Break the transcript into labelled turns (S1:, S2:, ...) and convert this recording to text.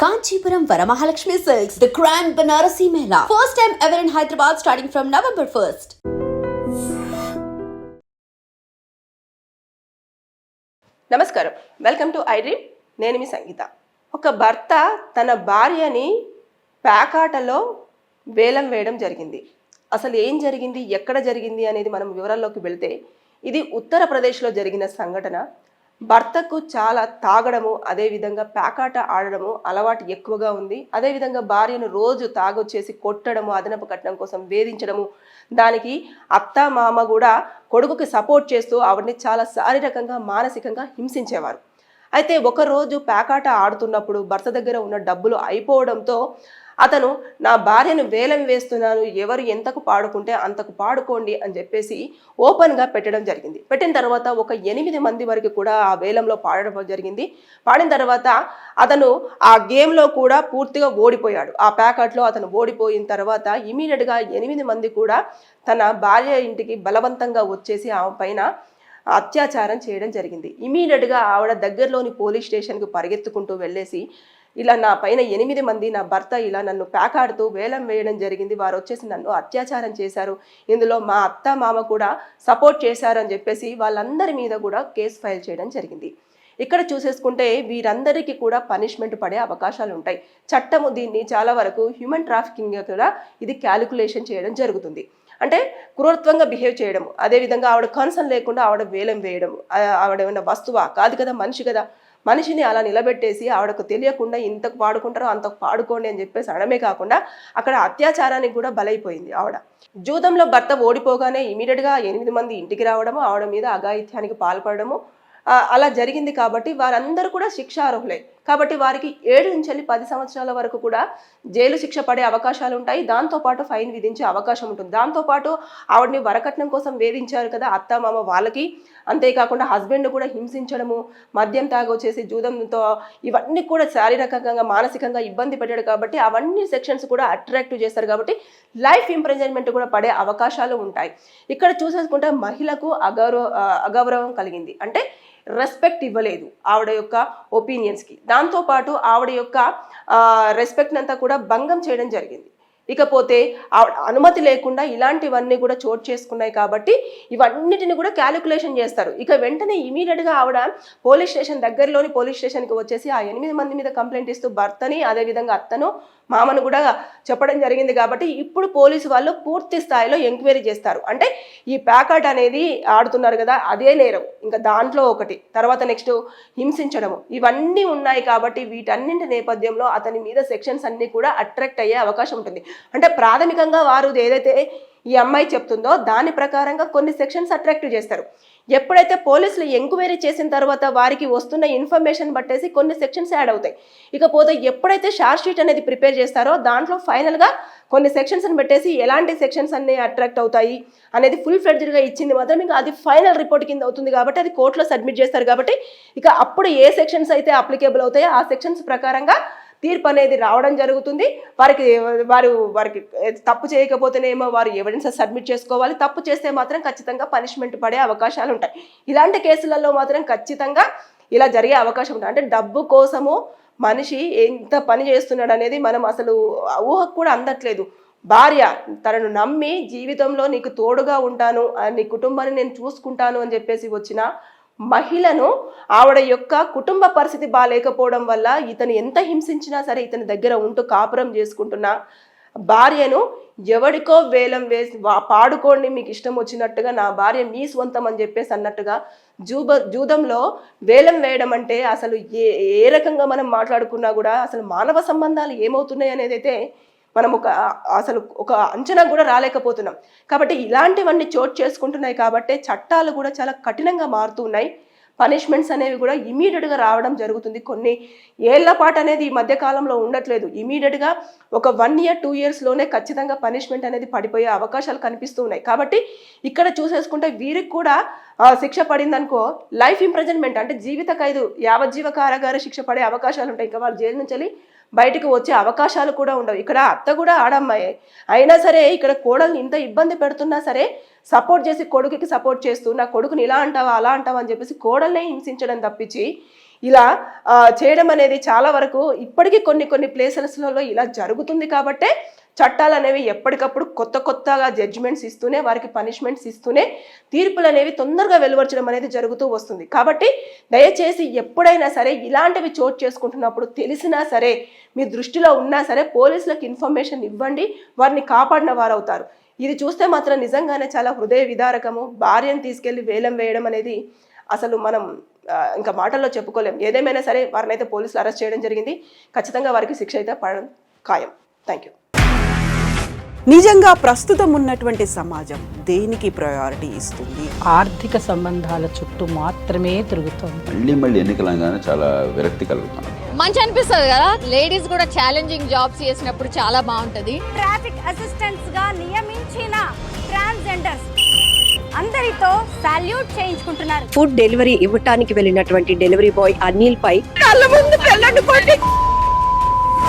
S1: Kanchipuram Varamahalakshmi Silks, the Grand Banarasi Mela. First time ever in Hyderabad starting from November 1st.
S2: నమస్కారం, welcome to I dream. నేను మీ సంగీత. ఒక భర్త తన భార్యని ప్యాకాటలో వేలం వేయడం జరిగింది. అసలు ఏం జరిగింది, ఎక్కడ జరిగింది అనేది మనం వివరాల్లోకి వెళితే, ఇది ఉత్తరప్రదేశ్లో జరిగిన సంఘటన. భర్తకు చాలా తాగడము, అదేవిధంగా ప్యాకాట ఆడడము అలవాటు ఎక్కువగా ఉంది. అదేవిధంగా భార్యను రోజు తాగొచ్చేసి కొట్టడము, అదనపు కట్నం కోసం వేధించడము, దానికి అత్త మామ కూడా కొడుకుకి సపోర్ట్ చేస్తూ ఆవిడని చాలా శారీరకంగా మానసికంగా హింసించేవారు. అయితే ఒకరోజు ప్యాకాట ఆడుతున్నప్పుడు భర్త దగ్గర ఉన్న డబ్బులు అయిపోవడంతో అతను నా భార్యను వేలం వేస్తున్నాను, ఎవరు ఎంతకు పాడుకుంటే అంతకు పాడుకోండి అని చెప్పేసి ఓపెన్గా పెట్టడం జరిగింది. పెట్టిన తర్వాత ఒక 8 మంది వరకు కూడా ఆ వేలంలో పాడడం జరిగింది. పాడిన తర్వాత అతను ఆ గేమ్లో కూడా పూర్తిగా ఓడిపోయాడు. ఆ ప్యాకెట్లో అతను ఓడిపోయిన తర్వాత ఇమీడియట్గా 8 మంది కూడా తన భార్య ఇంటికి బలవంతంగా వచ్చేసి ఆమె పైన అత్యాచారం చేయడం జరిగింది. ఇమీడియట్గా ఆవిడ దగ్గరలోని పోలీస్ స్టేషన్కి పరిగెత్తుకుంటూ వెళ్ళేసి, ఇలా నా పైన 8 మంది, నా భర్త ఇలా నన్ను ప్యాకాడుతూ వేలం వేయడం జరిగింది, వారు వచ్చేసి నన్ను అత్యాచారం చేశారు, ఇందులో మా అత్త మామ కూడా సపోర్ట్ చేశారు అని చెప్పేసి వాళ్ళందరి మీద కూడా కేసు ఫైల్ చేయడం జరిగింది. ఇక్కడ చూసేసుకుంటే వీరందరికీ కూడా పనిష్మెంట్ పడే అవకాశాలు ఉంటాయి. చట్టము దీన్ని చాలా వరకు హ్యూమన్ ట్రాఫికింగ్ కూడా ఇది క్యాలిక్యులేషన్ చేయడం జరుగుతుంది. అంటే క్రూరత్వంగా బిహేవ్ చేయడము, అదేవిధంగా ఆవిడ కన్సర్న్ లేకుండా ఆవిడ వేలం వేయడము, ఆవిడ ఏమైనా వస్తువా కాదు కదా, మనిషి కదా, మనిషిని అలా నిలబెట్టేసి ఆవిడకు తెలియకుండా ఇంతకు పాడుకుంటారో అంతకు పాడుకోండి అని చెప్పేసి అనడమే కాకుండా అక్కడ అత్యాచారానికి కూడా బలైపోయింది ఆవిడ. జూదంలో భర్త ఓడిపోగానే ఇమీడియట్గా 8 మంది ఇంటికి రావడము, ఆవిడ మీద అఘాయిత్యానికి పాల్పడము అలా జరిగింది. కాబట్టి వారందరూ కూడా శిక్షార్హులే. కాబట్టి వారికి 7 నుంచి 10 సంవత్సరాల వరకు కూడా జైలు శిక్ష పడే అవకాశాలు ఉంటాయి. దాంతోపాటు ఫైన్ విధించే అవకాశం ఉంటుంది. దాంతోపాటు ఆవిడని వరకట్నం కోసం వేధించారు కదా అత్త మామ వాళ్ళకి, అంతేకాకుండా హస్బెండ్ కూడా హింసించడము, మద్యం తాగొచ్చేసి జూదంతో ఇవన్నీ కూడా శారీరకంగా మానసికంగా ఇబ్బంది పెట్టాడు. కాబట్టి అవన్నీ సెక్షన్స్ కూడా అట్రాక్టివ్ చేస్తారు. కాబట్టి లైఫ్ ఇంప్రిజన్మెంట్ కూడా పడే అవకాశాలు ఉంటాయి. ఇక్కడ చూసేసుకుంటే మహిళకు అగౌరవం కలిగింది, అంటే రెస్పెక్ట్ ఇవ్వలేదు ఆవిడ యొక్క ఒపీనియన్స్కి. దాంతోపాటు ఆవిడ యొక్క రెస్పెక్ట్ అంతా కూడా భంగం చేయడం జరిగింది. ఇకపోతే ఆవిడ అనుమతి లేకుండా ఇలాంటివన్నీ కూడా చోటు చేసుకున్నాయి. కాబట్టి ఇవన్నిటిని కూడా క్యాలిక్యులేషన్ చేస్తారు. ఇక వెంటనే ఇమీడియట్గా ఆవిడ పోలీస్ స్టేషన్ దగ్గరలోని పోలీస్ స్టేషన్కి వచ్చేసి ఆ 8 మంది మీద కంప్లైంట్ ఇస్తూ భర్తని, అదేవిధంగా అత్తను మామను కూడా చెప్పడం జరిగింది. కాబట్టి ఇప్పుడు పోలీసు వాళ్ళు పూర్తి స్థాయిలో ఎంక్వైరీ చేస్తారు. అంటే ఈ ప్యాకెట్ అనేది ఆడుతున్నారు కదా, అదే నేరం, ఇంకా దాంట్లో ఒకటి, తర్వాత నెక్స్ట్ హింసించడము, ఇవన్నీ ఉన్నాయి. కాబట్టి వీటన్నింటి నేపథ్యంలో అతని మీద సెక్షన్స్ అన్నీ కూడా అట్రాక్ట్ అయ్యే అవకాశం ఉంటుంది. అంటే ప్రాథమికంగా వారు ఏదైతే ఈ అమ్మాయి చెప్తుందో దాని ప్రకారంగా కొన్ని సెక్షన్స్ అట్రాక్టివ్ చేస్తారు. ఎప్పుడైతే పోలీసులు ఎంక్వైరీ చేసిన తర్వాత వారికి వస్తున్న ఇన్ఫర్మేషన్ బట్టేసి కొన్ని సెక్షన్స్ యాడ్ అవుతాయి. ఇకపోతే ఎప్పుడైతే షార్ట్ షీట్ అనేది ప్రిపేర్ చేస్తారో దాంట్లో ఫైనల్గా కొన్ని సెక్షన్స్ని పెట్టేసి ఎలాంటి సెక్షన్స్ అన్ని అట్రాక్ట్ అవుతాయి అనేది ఫుల్ ఫ్లెడ్జ్డ్గా ఇచ్చింది మాత్రం ఇంకా అది ఫైనల్ రిపోర్ట్ కింద అవుతుంది. కాబట్టి అది కోర్టులో సబ్మిట్ చేస్తారు. కాబట్టి ఇక అప్పుడు ఏ సెక్షన్స్ అయితే అప్లికేబుల్ అవుతాయో ఆ సెక్షన్స్ ప్రకారంగా తీర్పు అనేది రావడం జరుగుతుంది. వారికి తప్పు చేయకపోతేనేమో వారు ఎవిడెన్స్ సబ్మిట్ చేసుకోవాలి. తప్పు చేస్తే మాత్రం ఖచ్చితంగా పనిష్మెంట్ పడే అవకాశాలు ఉంటాయి. ఇలాంటి కేసులలో మాత్రం ఖచ్చితంగా ఇలా జరిగే అవకాశం ఉంటుంది. అంటే డబ్బు కోసము మనిషి ఎంత పని చేస్తున్నాడు అనేది మనం అసలు ఊహకు కూడా అందట్లేదు. భార్య తనను నమ్మి జీవితంలో నీకు తోడుగా ఉంటాను, నీ కుటుంబాన్ని నేను చూసుకుంటాను అని చెప్పేసి వచ్చిన మహిళను ఆవిడ యొక్క కుటుంబ పరిస్థితి బాగాలేకపోవడం వల్ల ఇతను ఎంత హింసించినా సరే ఇతని దగ్గర ఉంటూ కాపురం చేసుకుంటున్న భార్యను ఎవడికో వేలం వేసి పాడుకోండి మీకు ఇష్టం వచ్చినట్టుగా, నా భార్య మీ స్వంతం అని చెప్పేసి అన్నట్టుగా జూదంలో వేలం వేయడం అంటే అసలు ఏ రకంగా మనం మాట్లాడుకున్నా కూడా అసలు మానవ సంబంధాలు ఏమవుతున్నాయి అనేది అయితే మనం అసలు ఒక అంచనా కూడా రాలేకపోతున్నాం. కాబట్టి ఇలాంటివన్నీ చోటు చేసుకుంటున్నాయి. కాబట్టి చట్టాలు కూడా చాలా కఠినంగా మారుతున్నాయి. పనిష్మెంట్స్ అనేవి కూడా ఇమీడియట్గా రావడం జరుగుతుంది. కొన్ని ఏళ్ల పాటు అనేది ఈ మధ్య కాలంలో ఉండట్లేదు. ఇమీడియట్గా ఒక 1 year 2 yearsలోనే ఖచ్చితంగా పనిష్మెంట్ అనేది పడిపోయే అవకాశాలు కనిపిస్తూ ఉన్నాయి. కాబట్టి ఇక్కడ చూసేసుకుంటే వీరికి కూడా శిక్ష పడిందనుకో లైఫ్ ఇంప్రిజన్మెంట్, అంటే జీవిత ఖైదు, యావజ్జీవ కారాగార శిక్ష పడే అవకాశాలు ఉంటాయి. ఇంకా వాళ్ళు జైలు నుంచి బయటకు వచ్చే అవకాశాలు కూడా ఉండవు. ఇక్కడ అత్త కూడా ఆడమ్మాయే అయినా సరే ఇక్కడ కోడల్ని ఇంత ఇబ్బంది పెడుతున్నా సరే సపోర్ట్ చేసి కొడుకుకి సపోర్ట్ చేస్తూ నా కొడుకుని ఇలా అంటావా అలా అంటావా అని చెప్పేసి కోడల్నే హింసించడం తప్పించి ఇలా చేయడం అనేది చాలా వరకు ఇప్పటికీ కొన్ని ప్లేసెస్లలో ఇలా జరుగుతుంది కాబట్టే చట్టాలు అనేవి ఎప్పటికప్పుడు కొత్తగా జడ్జిమెంట్స్ ఇస్తూనే వారికి పనిష్మెంట్స్ ఇస్తూనే తీర్పులు అనేవి తొందరగా వెలువరచడం అనేది జరుగుతూ వస్తుంది. కాబట్టి దయచేసి ఎప్పుడైనా సరే ఇలాంటివి చోటు చేసుకుంటున్నప్పుడు తెలిసినా సరే మీ దృష్టిలో ఉన్నా సరే పోలీసులకు ఇన్ఫర్మేషన్ ఇవ్వండి, వారిని కాపాడిన వారు అవుతారు. ఇది చూస్తే మాత్రం నిజంగానే చాలా హృదయ విదారకము. భార్యను తీసుకెళ్లి వేలం వేయడం అనేది అసలు మనం ఇంకా మాటల్లో చెప్పుకోలేం. ఏదేమైనా సరే వారిని అయితే పోలీసులు అరెస్ట్ చేయడం జరిగింది. ఖచ్చితంగా వారికి శిక్ష అయితే పడడం ఖాయం. Thank you.
S3: నిజంగా ప్రస్తుతం ఉన్నటువంటి సమాజం దేనికి ప్రయారిటీ ఇస్తుంది?
S4: ఆర్థిక సంబంధాల చుట్టూ మాత్రమే తిరుగుతుంది.
S5: మళ్ళీ ఎన్నికలంగానే చాలా విరక్తి కలుగుతాను.
S6: మంచి అనిపిస్తుంది కదా, లేడీస్ కూడా ఛాలెంజింగ్ జాబ్స్ చేసినప్పుడు చాలా బాగుంటది.
S7: ట్రాఫిక్ అసిస్టెంట్స్ గా నియమించిన ట్రాన్స్జెండర్స్ అందరితో సాల్యూట్ చేయించుకుంటున్నారు.
S8: ఫుడ్ డెలివరీ ఇవ్వటానికి వెళ్ళినటువంటి డెలివరీ బాయ్ అనిల్ పై
S2: కళ్ళ ముందు